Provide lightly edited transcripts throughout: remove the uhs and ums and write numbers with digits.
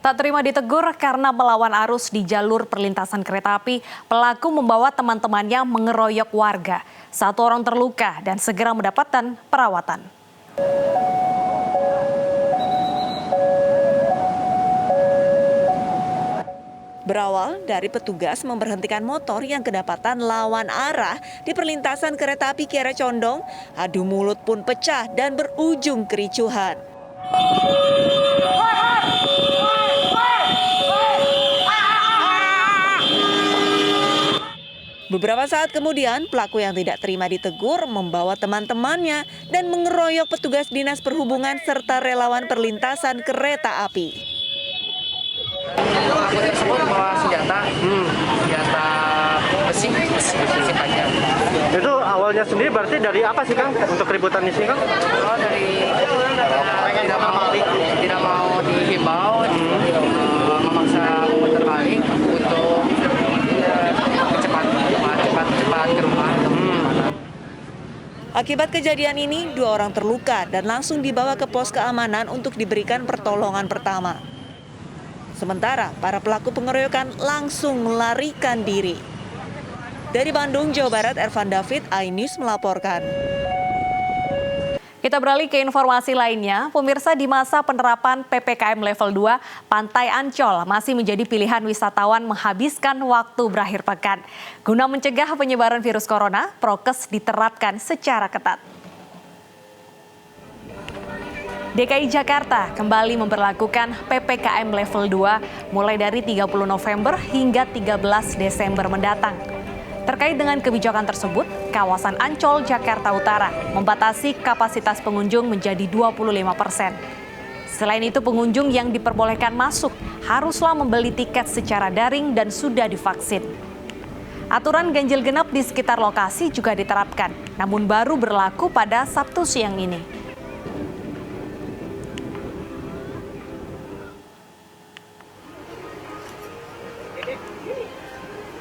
Tak terima ditegur karena melawan arus di jalur perlintasan kereta api, pelaku membawa teman-temannya mengeroyok warga. Satu orang terluka dan segera mendapatkan perawatan. Berawal dari petugas memberhentikan motor yang kedapatan lawan arah di perlintasan kereta api Kiara Condong, adu mulut pun pecah dan berujung kericuhan. Beberapa saat kemudian, pelaku yang tidak terima ditegur membawa teman-temannya dan mengeroyok petugas dinas perhubungan serta relawan perlintasan kereta api. Pelaku tersebut membawa senjata besi panjang. Itu awalnya sendiri berarti dari apa sih Kang untuk keributan di sini Kang? Kalau dari tidak mau dihimbau, memaksa komuter lain untuk cepat ke rumah. Akibat kejadian ini, 2 orang terluka dan langsung dibawa ke pos keamanan untuk diberikan pertolongan pertama. Sementara para pelaku pengeroyokan langsung melarikan diri. Dari Bandung, Jawa Barat, Ervan David, iNews melaporkan. Kita beralih ke informasi lainnya. Pemirsa, di masa penerapan PPKM level 2, Pantai Ancol masih menjadi pilihan wisatawan menghabiskan waktu berakhir pekan. Guna mencegah penyebaran virus corona, prokes diterapkan secara ketat. DKI Jakarta kembali memberlakukan PPKM level 2 mulai dari 30 November hingga 13 Desember mendatang. Terkait dengan kebijakan tersebut, kawasan Ancol, Jakarta Utara membatasi kapasitas pengunjung menjadi 25%. Selain itu, pengunjung yang diperbolehkan masuk haruslah membeli tiket secara daring dan sudah divaksin. Aturan ganjil genap di sekitar lokasi juga diterapkan, namun baru berlaku pada Sabtu siang ini.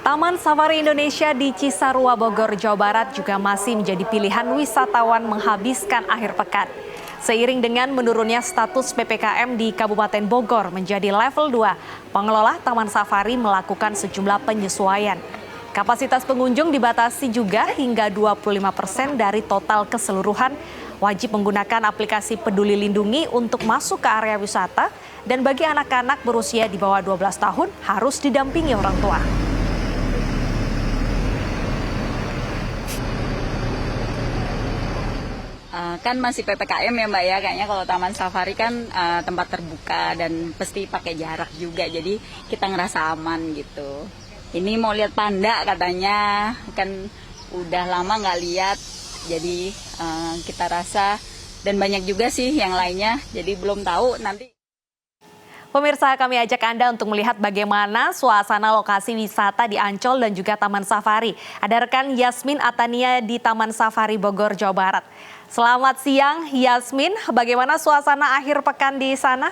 Taman Safari Indonesia di Cisarua, Bogor, Jawa Barat juga masih menjadi pilihan wisatawan menghabiskan akhir pekan. Seiring dengan menurunnya status PPKM di Kabupaten Bogor menjadi level 2, pengelola Taman Safari melakukan sejumlah penyesuaian. Kapasitas pengunjung dibatasi juga hingga 25% dari total keseluruhan, wajib menggunakan aplikasi Peduli Lindungi untuk masuk ke area wisata, dan bagi anak-anak berusia di bawah 12 tahun harus didampingi orang tua. Kan masih PPKM ya Mbak ya, kayaknya kalau Taman Safari kan tempat terbuka dan pasti pakai jarak juga, jadi kita ngerasa aman gitu. Ini mau lihat panda katanya, kan udah lama nggak lihat, jadi kita rasa, dan banyak juga sih yang lainnya, jadi belum tahu nanti. Pemirsa, kami ajak Anda untuk melihat bagaimana suasana lokasi wisata di Ancol dan juga Taman Safari. Ada rekan Yasmin Atania di Taman Safari Bogor, Jawa Barat. Selamat siang Yasmin, bagaimana suasana akhir pekan di sana?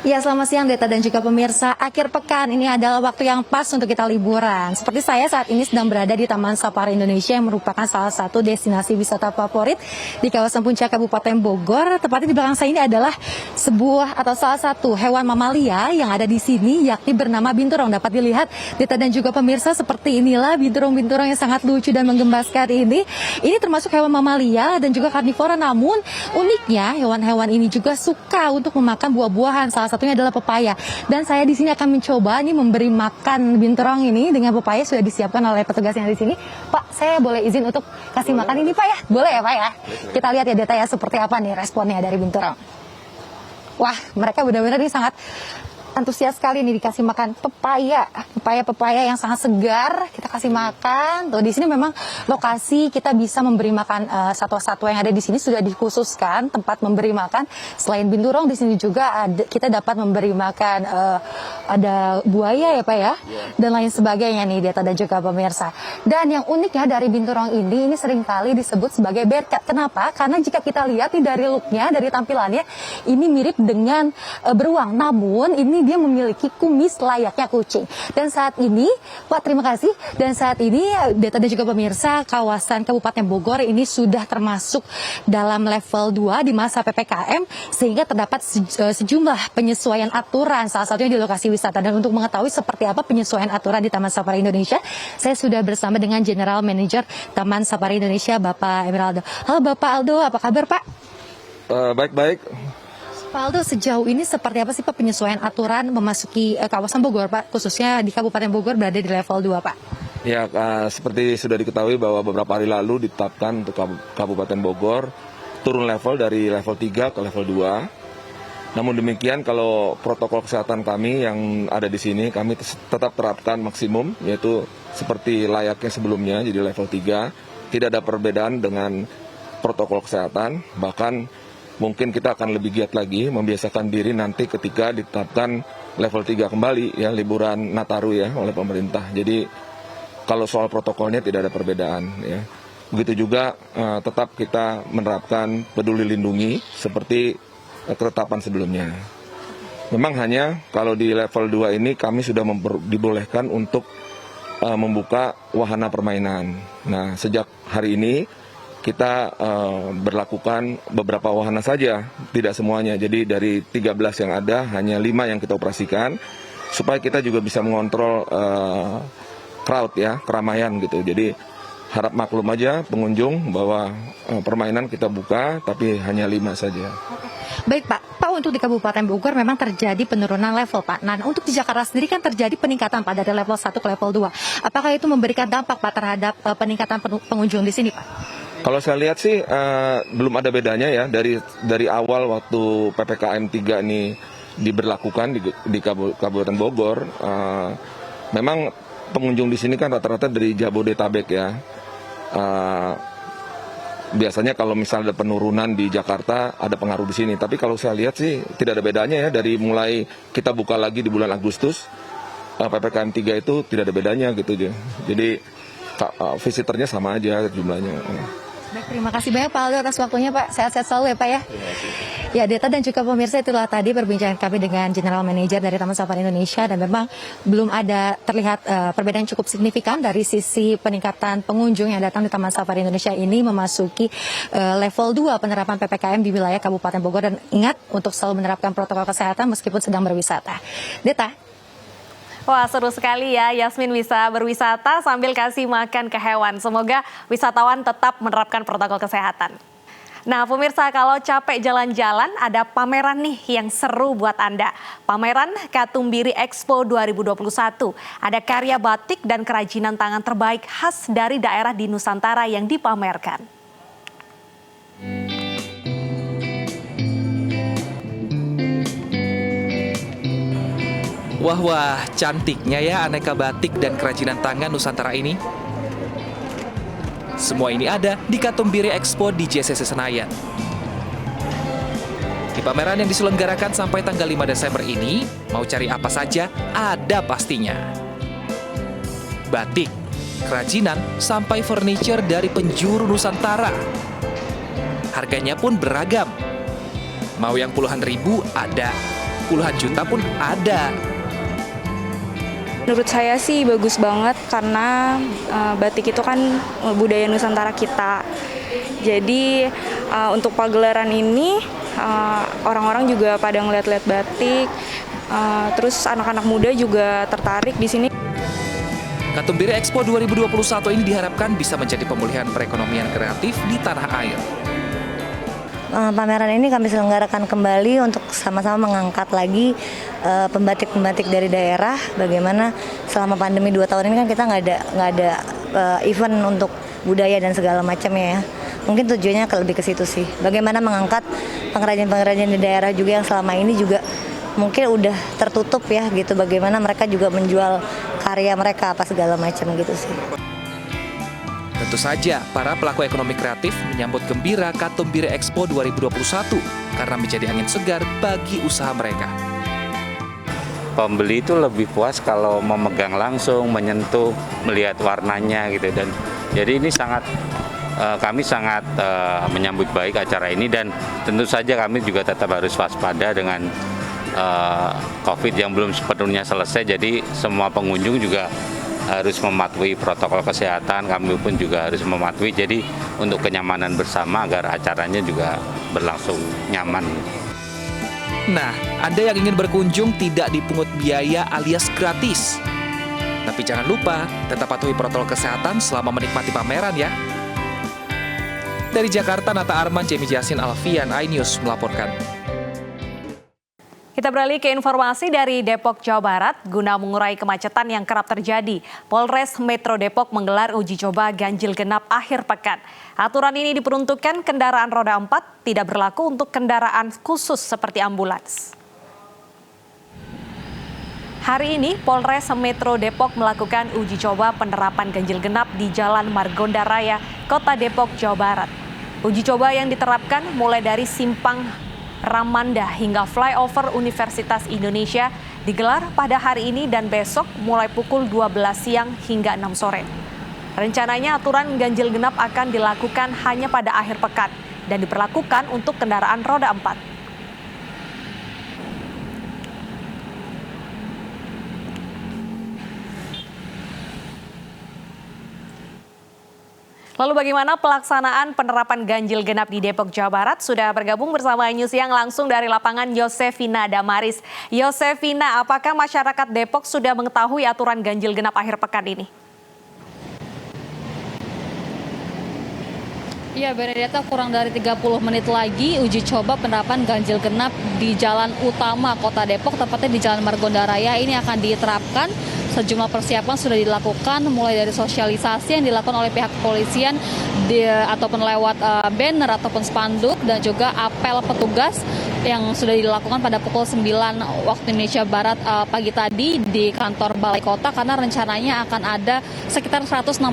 Ya, selamat siang Deta dan juga pemirsa. Akhir pekan ini adalah waktu yang pas untuk kita liburan. Seperti saya saat ini sedang berada di Taman Safari Indonesia yang merupakan salah satu destinasi wisata favorit di kawasan Puncak Kabupaten Bogor. Tepatnya di belakang saya ini adalah sebuah atau salah satu hewan mamalia yang ada di sini, yakni bernama binturong. Dapat dilihat Deta dan juga pemirsa, seperti inilah binturong-binturong yang sangat lucu dan menggemaskan ini. Ini termasuk hewan mamalia dan juga karnivora, namun uniknya hewan-hewan ini juga suka untuk memakan buah-buahan. Salah satunya adalah pepaya, dan saya di sini akan mencoba nih memberi makan binturong ini dengan pepaya. Sudah disiapkan oleh petugas yang di sini. Pak, saya boleh izin untuk kasih makan ini Pak ya? Boleh ya Pak ya? Kita lihat ya Deta ya, seperti apa nih responnya dari binturong. Wah, mereka benar-benar ini sangat antusias sekali nih dikasih makan pepaya yang sangat segar. Kita kasih makan. Tuh di sini memang lokasi kita bisa memberi makan satwa-satwa yang ada di sini sudah dikhususkan tempat memberi makan. Selain binturong di sini juga kita dapat memberi makan ada buaya ya Pak ya, dan lain sebagainya nih Deta dan juga pemirsa. Dan yang uniknya dari binturong ini seringkali disebut sebagai bearcat. Kenapa? Karena jika kita lihat nih dari looknya, dari tampilannya, ini mirip dengan beruang. Namun ini dia memiliki kumis layaknya kucing. Dan saat ini, Pak, terima kasih. Dan saat ini Deta dan juga pemirsa, kawasan Kabupaten Bogor ini sudah termasuk dalam level 2 di masa PPKM, sehingga terdapat sejumlah penyesuaian aturan, salah satunya di lokasi wisata. Dan untuk mengetahui seperti apa penyesuaian aturan di Taman Safari Indonesia, saya sudah bersama dengan General Manager Taman Safari Indonesia, Bapak Emeraldo. Halo Bapak Aldo, apa kabar Pak? Baik-baik. Pak Aldo, sejauh ini seperti apa sih Pak penyesuaian aturan memasuki kawasan Bogor Pak, khususnya di Kabupaten Bogor berada di level 2 Pak? Ya, seperti sudah diketahui bahwa beberapa hari lalu ditetapkan untuk Kabupaten Bogor turun level dari level 3 ke level 2. Namun demikian, kalau protokol kesehatan kami yang ada di sini, kami tetap terapkan maksimum, yaitu seperti layaknya sebelumnya, jadi level 3. Tidak ada perbedaan dengan protokol kesehatan, bahkan mungkin kita akan lebih giat lagi membiasakan diri nanti ketika ditetapkan level 3 kembali, ya, liburan Nataru ya oleh pemerintah. Jadi kalau soal protokolnya tidak ada perbedaan, ya. Begitu juga tetap kita menerapkan peduli lindungi seperti ketetapan sebelumnya. Memang hanya kalau di level 2 ini kami sudah dibolehkan untuk membuka wahana permainan. Nah, sejak hari ini kita berlakukan beberapa wahana saja, tidak semuanya. Jadi dari 13 yang ada, hanya 5 yang kita operasikan, supaya kita juga bisa mengontrol crowd, ya, keramaian gitu. Jadi harap maklum aja pengunjung bahwa permainan kita buka, tapi hanya 5 saja. Baik Pak, untuk di Kabupaten Bogor memang terjadi penurunan level Pak. Nah, untuk di Jakarta sendiri kan terjadi peningkatan Pak dari level 1 ke level 2. Apakah itu memberikan dampak Pak terhadap peningkatan pengunjung di sini Pak? Kalau saya lihat sih belum ada bedanya ya dari awal waktu PPKM 3 ini diberlakukan di Kabupaten Bogor. Memang pengunjung di sini kan rata-rata dari Jabodetabek ya. Biasanya kalau misalnya ada penurunan di Jakarta ada pengaruh di sini. Tapi kalau saya lihat sih tidak ada bedanya ya, dari mulai kita buka lagi di bulan Agustus PPKM 3 itu tidak ada bedanya gitu aja. Jadi visitornya sama aja jumlahnya. Baik, terima kasih banyak Pak Aldo atas waktunya Pak. Sehat-sehat selalu ya Pak ya. Ya, Deta dan juga pemirsa, itulah tadi perbincangan kami dengan General Manager dari Taman Safari Indonesia, dan memang belum ada terlihat perbedaan cukup signifikan dari sisi peningkatan pengunjung yang datang di Taman Safari Indonesia ini memasuki level 2 penerapan PPKM di wilayah Kabupaten Bogor. Dan ingat untuk selalu menerapkan protokol kesehatan meskipun sedang berwisata. Deta. Wah, seru sekali ya, Yasmin bisa berwisata sambil kasih makan ke hewan. Semoga wisatawan tetap menerapkan protokol kesehatan. Nah, pemirsa, kalau capek jalan-jalan, ada pameran nih yang seru buat Anda. Pameran Katumbiri Expo 2021. Ada karya batik dan kerajinan tangan terbaik khas dari daerah di Nusantara yang dipamerkan. Wah, cantiknya ya aneka batik dan kerajinan tangan Nusantara ini. Semua ini ada di Katumbiri Expo di JCC Senayan. Di pameran yang diselenggarakan sampai tanggal 5 Desember ini, mau cari apa saja, ada pastinya. Batik, kerajinan, sampai furniture dari penjuru Nusantara. Harganya pun beragam. Mau yang puluhan ribu ada, puluhan juta pun ada. Menurut saya sih bagus banget karena batik itu kan budaya Nusantara kita. Jadi untuk pagelaran ini orang-orang juga pada ngeliat-liat batik, terus anak-anak muda juga tertarik di sini. Katumbiri Expo 2021 ini diharapkan bisa menjadi pemulihan perekonomian kreatif di tanah air. Pameran ini kami selenggarakan kembali untuk sama-sama mengangkat lagi pembatik-pembatik dari daerah. Bagaimana selama pandemi 2 tahun ini kan kita nggak ada event untuk budaya dan segala macamnya ya. Mungkin tujuannya lebih ke situ sih. Bagaimana mengangkat pengrajin-pengrajin di daerah juga yang selama ini juga mungkin udah tertutup ya gitu. Bagaimana mereka juga menjual karya mereka apa segala macam gitu sih. Tentu saja, para pelaku ekonomi kreatif menyambut gembira Katumbiri Expo 2021 karena menjadi angin segar bagi usaha mereka. Pembeli itu lebih puas kalau memegang langsung, menyentuh, melihat warnanya gitu. Dan jadi ini kami sangat menyambut baik acara ini, dan tentu saja kami juga tetap harus waspada dengan COVID yang belum sepenuhnya selesai, jadi semua pengunjung juga harus mematuhi protokol kesehatan, kami pun juga harus mematuhi, jadi untuk kenyamanan bersama agar acaranya juga berlangsung nyaman. Nah, Anda yang ingin berkunjung tidak dipungut biaya alias gratis. Tapi jangan lupa tetap patuhi protokol kesehatan selama menikmati pameran ya. Dari Jakarta, Nata Arman, Jemi Jasin, Alfian, iNews melaporkan. Kita beralih ke informasi dari Depok, Jawa Barat. Guna mengurai kemacetan yang kerap terjadi, Polres Metro Depok menggelar uji coba ganjil genap akhir pekan. Aturan ini diperuntukkan kendaraan roda 4, tidak berlaku untuk kendaraan khusus seperti ambulans. Hari ini, Polres Metro Depok melakukan uji coba penerapan ganjil genap di Jalan Margonda Raya, Kota Depok, Jawa Barat. Uji coba yang diterapkan mulai dari simpang Ramanda hingga flyover Universitas Indonesia digelar pada hari ini dan besok mulai pukul 12 siang hingga 6 sore. Rencananya aturan ganjil genap akan dilakukan hanya pada akhir pekan dan diberlakukan untuk kendaraan roda 4. Lalu bagaimana pelaksanaan penerapan ganjil genap di Depok, Jawa Barat? Sudah bergabung bersama iNews Siang langsung dari lapangan Yosefina Damaris. Yosefina, apakah masyarakat Depok sudah mengetahui aturan ganjil genap akhir pekan ini? Ya, Benedetta, kurang dari 30 menit lagi uji coba penerapan ganjil genap di jalan utama Kota Depok, tepatnya di Jalan Margonda Raya ini akan diterapkan. Sejumlah persiapan sudah dilakukan, mulai dari sosialisasi yang dilakukan oleh pihak kepolisian ataupun lewat banner ataupun spanduk, dan juga apel petugas yang sudah dilakukan pada pukul 9 waktu Indonesia Barat pagi tadi di kantor Balai Kota, karena rencananya akan ada sekitar 168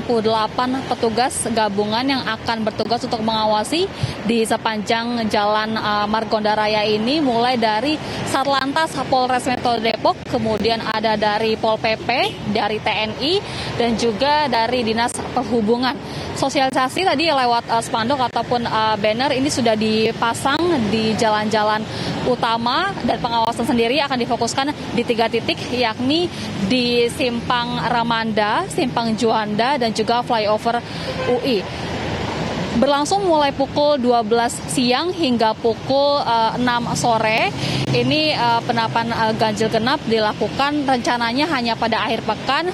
petugas gabungan yang akan bertugas untuk mengawasi di sepanjang Jalan Margonda Raya ini, mulai dari Satlantas Polres Metro Depok, kemudian ada dari Pol PP, dari TNI, dan juga dari Dinas Perhubungan. Sosialisasi tadi lewat spanduk ataupun banner ini sudah dipasang di jalan-jalan utama, dan pengawasan sendiri akan difokuskan di 3 titik, yakni di Simpang Ramanda, Simpang Juanda, dan juga flyover UI. Berlangsung mulai pukul 12 siang hingga pukul 6 sore. Ini penerapan ganjil genap dilakukan rencananya hanya pada akhir pekan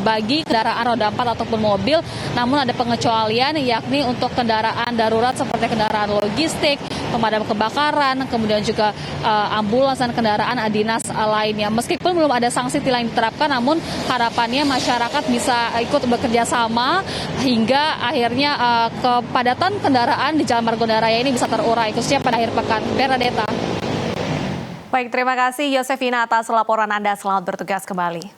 bagi kendaraan roda 4 ataupun mobil. Namun ada pengecualian, yakni untuk kendaraan darurat seperti kendaraan logistik, pemadam kebakaran, kemudian juga ambulans dan kendaraan dinas lainnya. Meskipun belum ada sanksi tilang diterapkan, namun harapannya masyarakat bisa ikut bekerja sama hingga akhirnya kepadatan kendaraan di Jalan Margonda Raya ini bisa terurai, khususnya pada akhir pekan. Benedetta. Baik, terima kasih Yosefina atas laporan Anda. Selamat bertugas kembali.